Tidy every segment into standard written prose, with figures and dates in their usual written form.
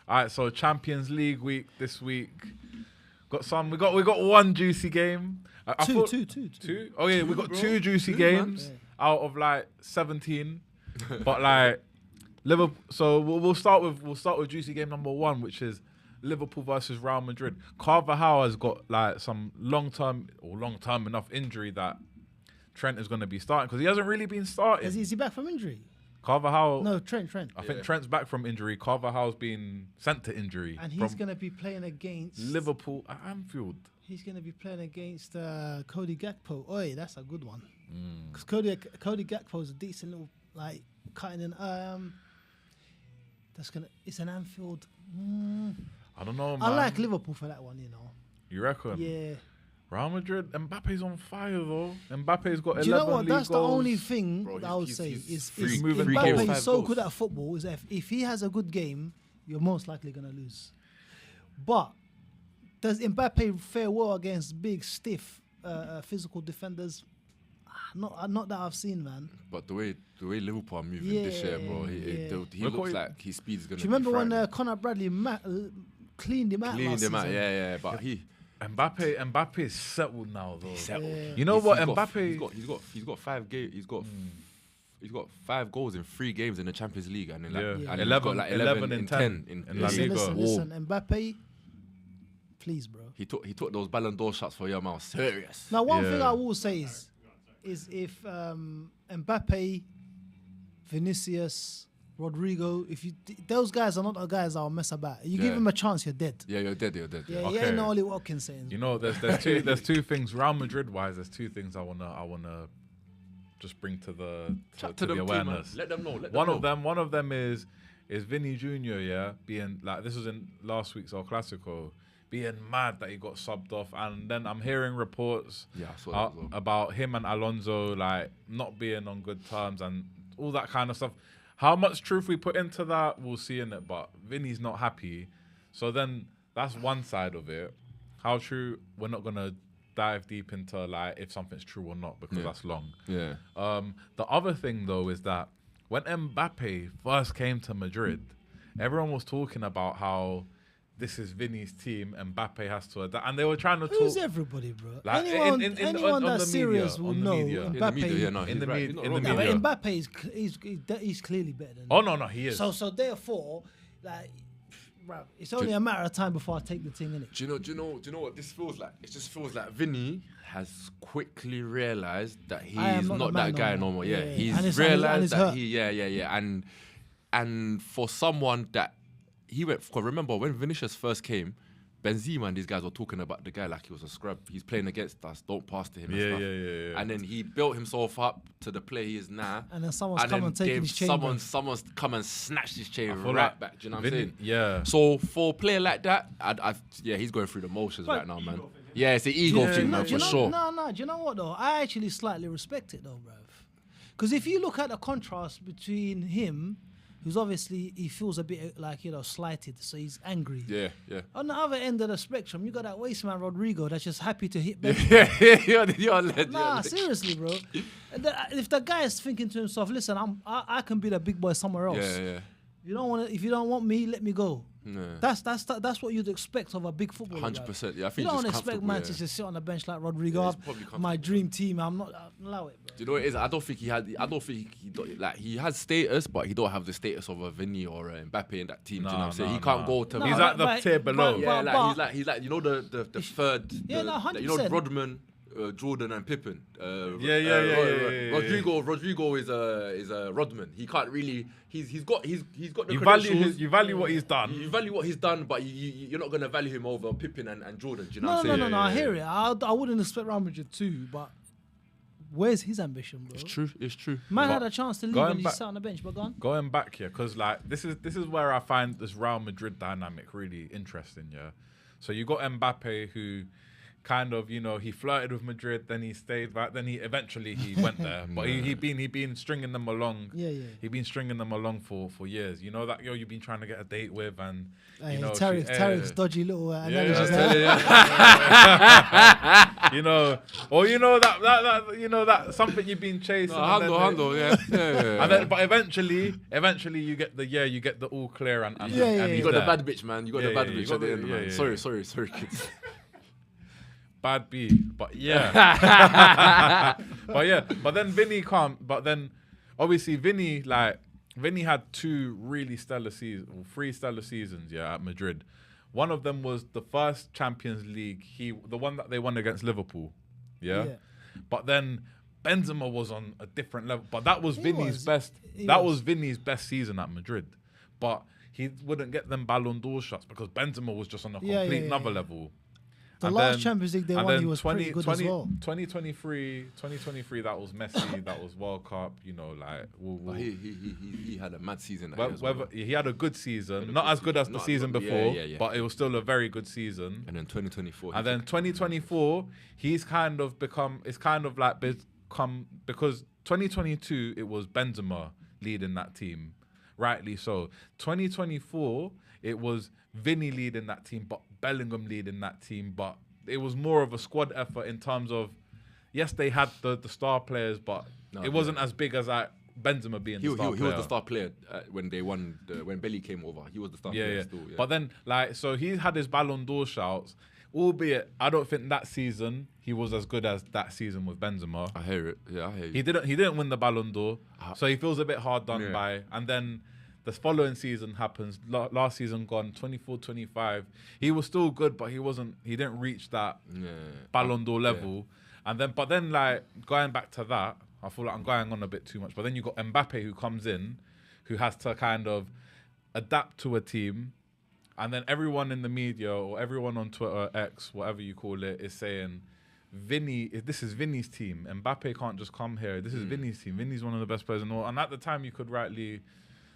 All right, so Champions League week this week. We got one juicy game. Two? Oh yeah, we got two juicy games out of like 17. But like Liverpool. So we'll start with juicy game number 1, which is Liverpool versus Real Madrid. Carvajal has got like some long term enough injury that Trent is going to be starting because he hasn't really been starting. Is he back from injury? Carvajal. No, Trent. I think Trent's back from injury. Carvajal's been sent to injury. And he's going to be playing against Liverpool at Anfield. He's going to be playing against Cody Gakpo. Oi, that's a good one. Because Cody Gakpo is a decent little like cutting in. It's an Anfield. I don't know, man. I like Liverpool for that one, you know. You reckon? Yeah. Real Madrid, Mbappe's on fire though. Mbappe's got 11 Do you know what? league That's goals. the only thing that I would say is Mbappe is so good at football. Is that if he has a good game, you're most likely going to lose. But does Mbappe fare well against big, stiff, physical defenders? Not that I've seen, man. But the way Liverpool are moving this year, bro, he looks like his speed's going to be Do you remember when Conor Bradley cleaned him out last season? Yeah, but Mbappe is settled now, though. Yeah. You know what, Mbappe? He's got 5 games. He's got 5 goals in 3 games in the Champions League, and and 11 and 10 in La Liga. Listen, Mbappe, please, bro. He took those Ballon d'Or shots for Yamal. Serious. Now, one thing I will say is if Mbappe, Vinicius, Rodrigo, those guys are not the guys I'll mess about. You give them a chance, you're dead. Yeah, you're dead. Yeah, okay. Ain't no Ollie Watkins saying. You know, there's two things Real Madrid wise. There's 2 things I wanna just bring to the awareness. Let them know. One of them is Vinny Jr. Yeah, being like, this was in last week's El Clasico, being mad that he got subbed off, and then I'm hearing reports about him and Alonso like not being on good terms and all that kind of stuff. How much truth we put into that, we'll see in it. But Vinny's not happy, so then that's one side of it. How true? We're not gonna dive deep into like if something's true or not because that's long. Yeah. The other thing though is that when Mbappe first came to Madrid, everyone was talking about how this is Vinny's team, Mbappe has to adapt, and they were trying to talk. Who's everybody, bro? Like anyone that's serious will know. Mbappe, in the media. But Mbappe he's clearly better than. Oh no, he is. So therefore, like, bro, it's only a matter of time before I take the thing in it. Do you know what this feels like? It just feels like Vinny has quickly realized that he's not that guy no more. Yeah, he's realized that and for someone that. He went. Cause remember when Vinicius first came, Benzema and these guys were talking about the guy like he was a scrub. He's playing against us. Don't pass to him. Yeah. And then he built himself up to the player he is now. And then someone's come and taken his chain. Someone's come and snatched his chain back. Do you know what I'm saying? Yeah. So for a player like that, he's going through the motions right now, man. Yeah, it's an ego thing, man, for sure. No. Do you know what though? I actually slightly respect it though, bruv. Because if you look at the contrast between him. Who's obviously, he feels a bit like, slighted, so he's angry. Yeah. On the other end of the spectrum, you got that waste man, Rodrigo, that's just happy to hit back. You're seriously, bro. If the guy is thinking to himself, listen, I can be the big boy somewhere else. Yeah. If you don't want me, let me go. No. That's what you'd expect of a big footballer. 100%. Yeah, I think you don't expect man to just sit on the bench like Rodrigo. My dream team. I'm not allow it, bro. Do you know what it is? I don't think he has status, but he don't have the status of a Vinny or a Mbappe in that team. Do you know what I'm saying? He can't go to. He's at the tier below. He's like the third. Yeah, 100%. You know Rodman. Jordan and Pippen. Yeah. Rodrigo is a Rodman. He can't really. He's got the you value what he's done. You value what he's done, but you're not gonna value him over Pippen and Jordan. Do you know what I'm saying? No. I hear it. I wouldn't expect Real Madrid too, but where's his ambition, bro? It's true. Man had a chance to leave and he sat on the bench, but gone. Going back here, because like this is where I find this Real Madrid dynamic really interesting. Yeah, so you got Mbappe who kind of, you know, he flirted with Madrid, then he stayed back, then he went there. But he been stringing them along. Yeah. He been stringing them along for years. You know that girl you've been trying to get a date with, and you know Tariq's dodgy little analysis. You know, or you know that you know that something you've been chasing. Handle, yeah. And then, but eventually you get the all clear and you got the bad bitch, man. You got the bad bitch at the end, man. Sorry, kids. Bad B, but yeah, but then Vinny can't. But then obviously Vinny had 2 really stellar seasons, 3 stellar seasons, at Madrid. One of them was the first Champions League, the one that they won against Liverpool, But then Benzema was on a different level. But that was Vinny's best. That was Vinny's best season at Madrid. But he wouldn't get them Ballon d'Or shots because Benzema was just on a complete another level. The last Champions League they won, he was pretty good as well. 2023, that was Messi, that was World Cup, you know, like... He had a mad season. He had a good season, not as good as the season before, but it was still a very good season. And then 2024. And then 2024, because 2022, it was Benzema leading that team, rightly so. 2024, it was Vinny leading that team, but Bellingham leading that team, but it was more of a squad effort in terms of, yes, they had the star players, but it wasn't as big as Benzema being the star player. He was the star player when they won, when Belly came over. He was the star player still. Yeah. But then, so he had his Ballon d'Or shouts, albeit I don't think that season he was as good as that season with Benzema. I hear it. Yeah, I hear you. He didn't win the Ballon d'Or, so he feels a bit hard done by. And then the following season happens. Last season gone, 24-25. He was still good, but he didn't reach that Ballon d'Or level. Yeah. But then going back to that, I feel like I'm going on a bit too much. But then you got Mbappe who comes in, who has to kind of adapt to a team, and then everyone in the media or everyone on Twitter, X, whatever you call it, is saying, this is Vinny's team. Mbappe can't just come here. This is Vinny's team. Vinny's one of the best players in the world. And at the time, you could rightly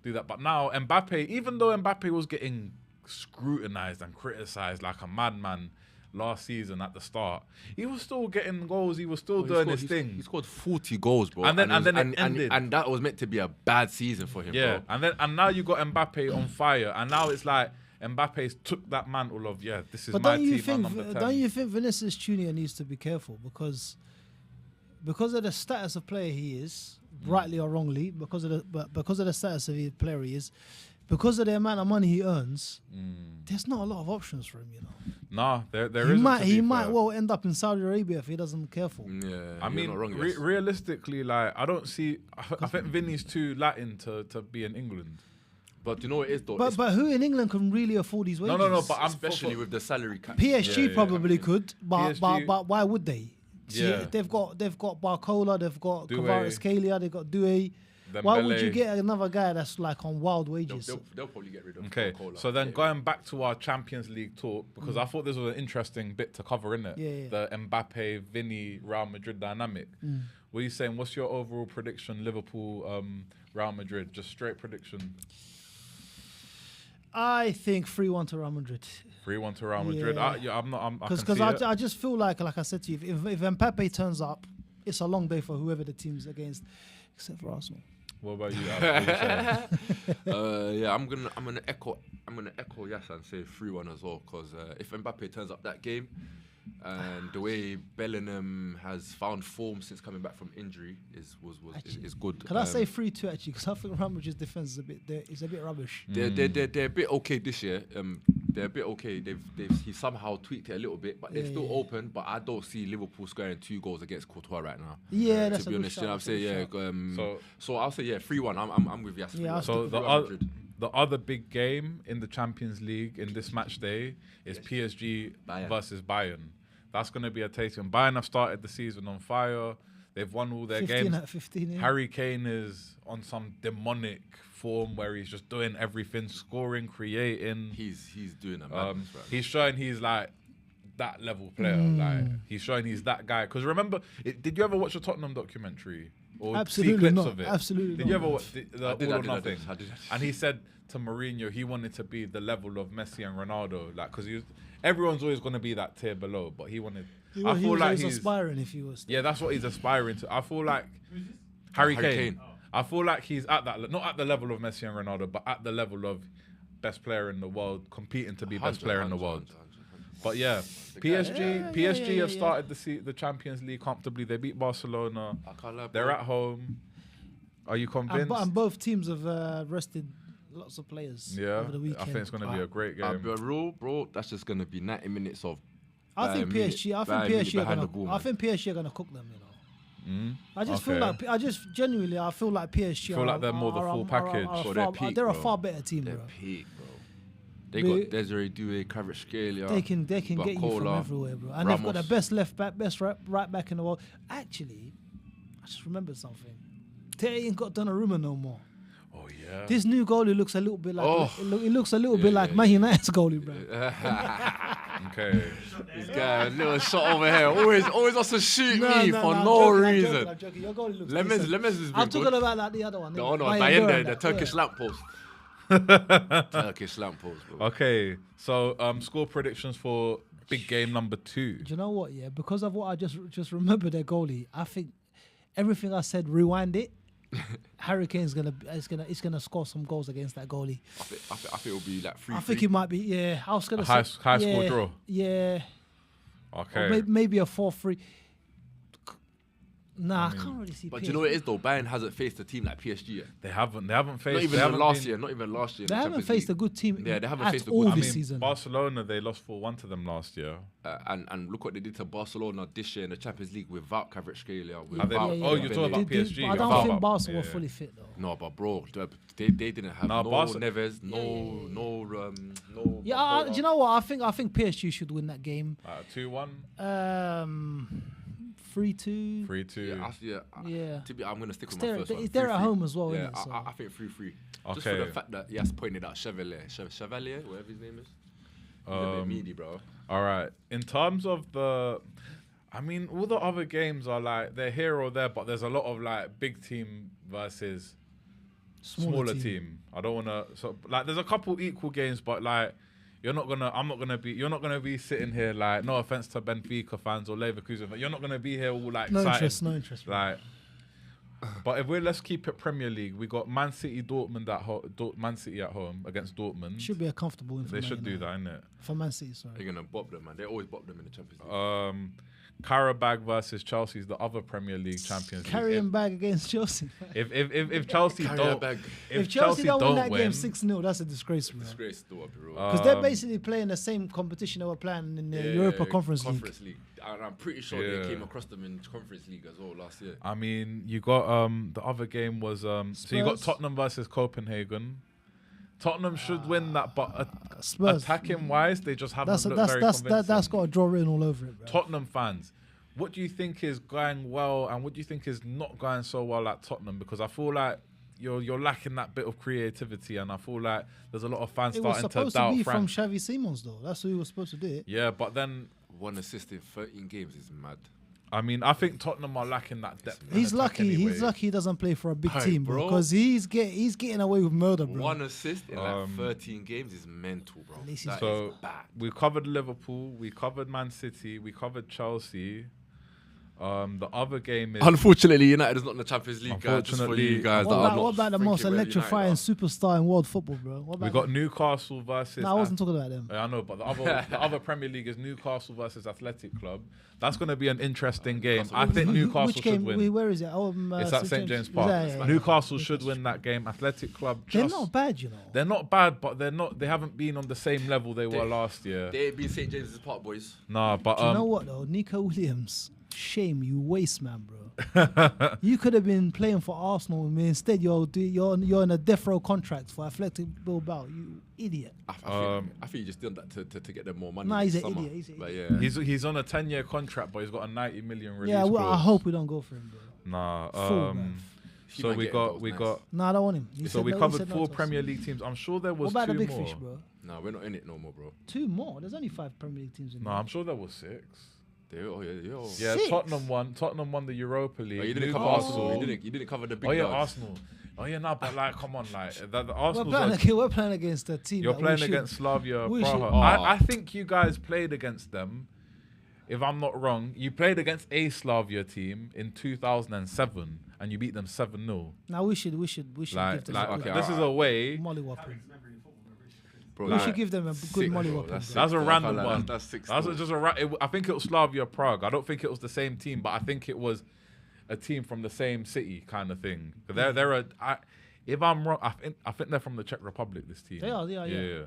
do that. But now Mbappe, even though Mbappe was getting scrutinized and criticized like a madman last season at the start, he was still getting goals. He was still doing his thing. He scored 40 goals, bro. And then it ended. And that was meant to be a bad season for him, bro. And now you got Mbappe on fire. And now it's like Mbappe's took that mantle of, this is my team. Don't you think Vinicius Junior needs to be careful because of the status of player he is, rightly or wrongly, because of the status of the player he is, because of the amount of money he earns, there's not a lot of options for him, you know. Nah, there isn't. He might well end up in Saudi Arabia if he doesn't careful. Yeah, I mean, realistically, I don't see. I think Vinny's too Latin to be in England. But you know what it is though. But who in England can really afford these wages? No. But especially with the salary cap. PSG probably could, but why would they? Yeah. See, they've got Barcola, they've got Kvaratskhelia, they've got Doué. Why would you get another guy that's like on wild wages? They'll probably get rid of Barcola. So then going back to our Champions League talk, because I thought this was an interesting bit to cover, innit? Yeah. The Mbappe, Vinny, Real Madrid dynamic. What are you saying? What's your overall prediction, Liverpool, Real Madrid? Just straight prediction. I think 3-1 to Real Madrid. 3-1 to Real Madrid. Because I just feel like I said to you, if Mbappe turns up, it's a long day for whoever the team's against, except for Arsenal. What about you? I'm gonna echo Yasser and say 3-1 as well. Because if Mbappe turns up that game, and the way Bellingham has found form since coming back from injury is good. Can I say 3-2 actually? Because I think Real Madrid's defense is a bit rubbish. They're a bit okay this year. They're a bit okay. He somehow tweaked it a little bit, but they're still open. But I don't see Liverpool scoring 2 goals against Courtois right now. Yeah, that's to be honest. I'm saying So I'll say 3-1. I'm with Yasser. Yeah, so the other big game in the Champions League in this match day is PSG versus Bayern. That's going to be a tasty one. Bayern have started the season on fire. They've won all their 15 games. Out of 15, yeah. Harry Kane is on some demonic form where he's just doing everything, scoring, creating. He's doing a madness right. He's showing he's like that level player. Like he's showing he's that guy. Because remember, did you ever watch the Tottenham documentary? or absolutely see clips not. of it? Absolutely Did you ever not. watch the All or Nothing? And he said to Mourinho he wanted to be the level of Messi and Ronaldo, like because everyone's always going to be that tier below, but he wanted. I feel like he's aspiring if he was. Yeah, that's what he's aspiring to. I feel like Harry Kane. I feel like he's at that, not at the level of Messi and Ronaldo, but at the level of best player in the world, competing to be best player in the world. But yeah, PSG have started the Champions League comfortably. They beat Barcelona. They're at home. Are you convinced? And both teams have rested lots of players over the weekend. I think it's going to be a great game. Bro, that's just going to be 90 minutes of. I think PSG are going to cook them. You know. I just feel like I feel like PSG. Feel like they're more the full package. They're a far better team, bro. They're peak, bro. They got Desiree Doué, Kvaratskhelia. They can get you from everywhere, bro. And Ramos. They've got the best left back, best right back in the world. Actually, I just remembered something. They ain't got Donnarumma no more. Oh yeah. This new goalie looks a little bit like it looks a little bit like Man United's goalie, bro. Okay. This guy, a little shot over here. Always wants to shoot me for no reason. I'm joking. Your goalie looks Lemons is I'm talking about like the other one. No, the Turkish lamppost. Turkish lamppost, bro. Okay, so score predictions for big game number 2. Do you know what? Yeah, because of what I just remembered their goalie, I think everything I said, rewind it. Harry Kane's gonna score some goals against that goalie. I think it'll be like 3-3. I think it might be. Yeah, I was gonna say high score draw. Yeah. Okay. Maybe a 4-3. Nah, I can't really see. But do you know what it is though? Bayern hasn't faced a team like PSG yet. They haven't faced. Not even last year. They haven't faced a good team. Yeah, they haven't faced a good team this season. Barcelona, they lost 4-1 to them last year. And look what they did to Barcelona this year in the Champions League without Kvaratskhelia. Oh, you're talking about PSG. I don't think Barca were fully fit though. No, but bro, they didn't have no Neves, no. Yeah, do you know what? I think PSG should win that game. 2-1. 3-2. 3-2. Yeah. I'm going to stick with my first one. They're at home as well, yeah, innit? So. I think 3-3. Okay. Just for the fact that he has pointed out Chevalier, whatever his name is. He's a bit meaty, bro. All right. In terms of all the other games are like, they're here or there, but there's a lot of like big team versus smaller team. I don't want to, there's a couple equal games, but like, you're not gonna be sitting here like, no offense to Benfica fans or Leverkusen, but you're not gonna be here all like no excited. No interest. Like, but let's keep it Premier League. We got Man City at home against Dortmund. Should be a comfortable win. They should do that, innit? For Man City, sorry. They're gonna bop them, man. They always bop them in the Champions League. Karabag versus Chelsea's the other Premier League champions. Carrying bag against Chelsea. If Chelsea don't win that game 6-0, that's a disgrace, bro. Disgrace, bro. Because they're basically playing the same competition they were playing in the Europa Conference League. And I'm pretty sure they came across them in Conference League as well last year. I mean, you got the other game was so you got Tottenham versus Copenhagen. Tottenham should win that, but attacking wise, they just haven't looked very convincing. That's got a draw written all over it, bro. Tottenham fans, what do you think is going well and what do you think is not going so well at Tottenham? Because I feel like you're lacking that bit of creativity, and I feel like there's a lot of fans starting to doubt Frank. It was supposed to be from Xavi Simons, though. That's who was supposed to do it. Yeah, but then 1 assist in 13 games is mad. I mean, I think Tottenham are lacking that depth. He's lucky. Anyway. He's lucky he doesn't play for a big team, bro. Because he's getting away with murder, bro. 1 assist in like 13 games is mental, bro. So we covered Liverpool, we covered Man City, we covered Chelsea. The other game is unfortunately United is not in the Champions League, guys. Just for you guys. What about the most electrifying superstar in world football, bro? We got Newcastle versus. No, I wasn't talking about them. I know, but the other Premier League is Newcastle versus Athletic Club. That's going to be an interesting game. I think Newcastle should win. Where is it? It's at St James Park. Newcastle should win that game. Athletic Club. They're not bad, you know. They're not bad, but they haven't been on the same level they were last year. They ain't been St James's Park, boys. Nah, but do you know what though? Nico Williams. Shame, you waste man, bro. You could have been playing for Arsenal with me. Instead, you're in a death row contract for Athletic Bilbao. You idiot. I think you just did that to get them more money. Nah, he's an idiot. But yeah, he's on a 10-year contract, but he's got a 90 million release. Yeah, well, I hope we don't go for him, bro. Nah. So we got. Nah, I don't want him. So we covered 4 Premier League teams. I'm sure there was 2 more. What about the big fish, bro? Nah, we're not in it no more, bro. 2 more? There's only 5 Premier League teams in there. Nah, I'm sure there was 6. Yeah, Tottenham won the Europa League. Oh, you didn't cover Arsenal. You didn't cover the big dogs. Arsenal. Oh yeah, no, but like, come on, like the Arsenal. We're playing against a team. You're playing against Slavia Praha. I think you guys played against them. If I'm not wrong, you played against a Slavia team in 2007, and you beat them 7-0. Now we should give them. This is a way. Mollywhopping. We should give them a good mollywhopping. That's a random one. That's just I think it was Slavia Prague. I don't think it was the same team, but I think it was a team from the same city kind of thing. If I'm wrong, I think they're from the Czech Republic. This team. They are. Yeah.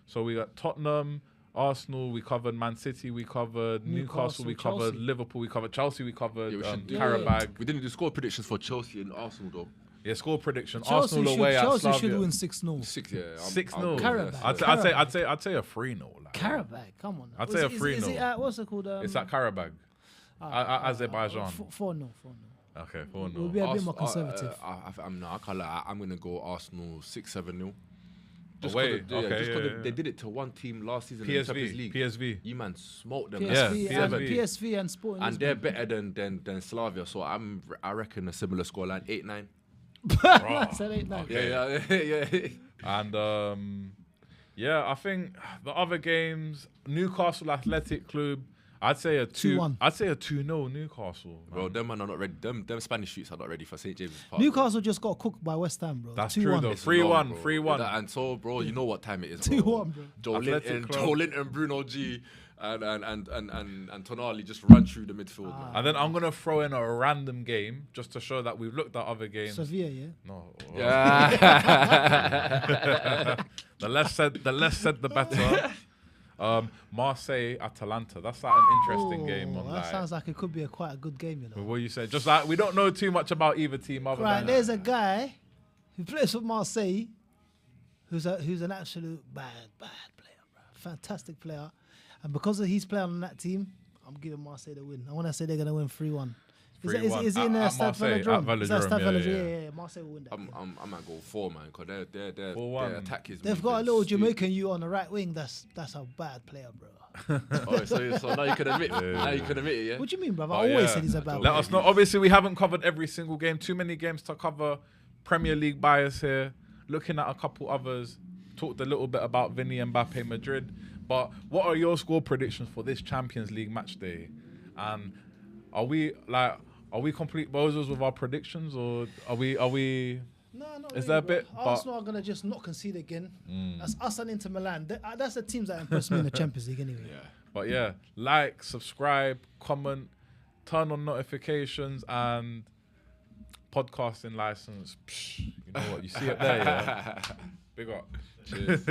So we got Tottenham, Arsenal. We covered Man City. We covered Newcastle. We covered Chelsea. Liverpool. We covered Chelsea. We covered Karabag. We didn't do score predictions for Chelsea and Arsenal though. Yeah, score prediction. Chelsea Arsenal away at Slavia. Chelsea should win 6-0. 6-0. Karabag. I'd say a 3-0. Like. Karabag, come on. I'd say a 3-0. Is it at, what's it called? It's at Karabag. Azerbaijan. 4-0. Okay, 4-0. We'll be a bit more conservative. I can't lie. I'm gonna go Arsenal 6-7-0. Away. They did it to one team last season in the Champions League. PSV. You man smoked them. PSV and Sporting. And they're better than Slavia. So I reckon a similar scoreline, 8-9. I said 8-9. Yeah. And I think the other games, Newcastle Athletic Club, I'd say a 2-1. I'd say a 2-0 Newcastle. Bro, them man are not ready. Them Spanish streets are not ready for St. James's Park. Newcastle just got cooked by West Ham, bro. That's true though. 3-1. And so, bro, you know what time it is. 2-1, bro. Joe Linton, Bruno G, and Tonali just run through the midfield. And then I'm gonna throw in a random game just to show that we've looked at other games. Sevilla, yeah. No. Yeah. The less said, the better. Marseille Atalanta. That's like an interesting game. That sounds like it could be quite a good game, you know. What you say? Just like we don't know too much about either team. There's a guy who plays for Marseille, who's an absolute bad player, bro. Fantastic player, and because he's playing on that team, I'm giving Marseille the win. I want to say they're gonna win 3-1. Is it in Stade Velodrome? Is that Stade Velodrome? Yeah. Marseille will win that. I might go 4, man, because their attack is. They've got a little Jamaican you on the right wing. That's a bad player, bro. So now you can admit. Now you can admit it, yeah. What do you mean, brother? I always said he's a bad player. Let us know. Obviously, we haven't covered every single game. Too many games to cover. Premier League bias here. Looking at a couple others. Talked a little bit about Vinny, Mbappe, Madrid. But what are your score predictions for this Champions League match day? And are we complete bozos with our predictions, or are we? No, not is really, there a bit? Arsenal are gonna just not concede again. That's us and Inter Milan. That's the teams that impress me in the Champions League anyway. Yeah. But yeah, like, subscribe, comment, turn on notifications, and podcasting license. You know what? You see it there, yeah. Big up. Cheers.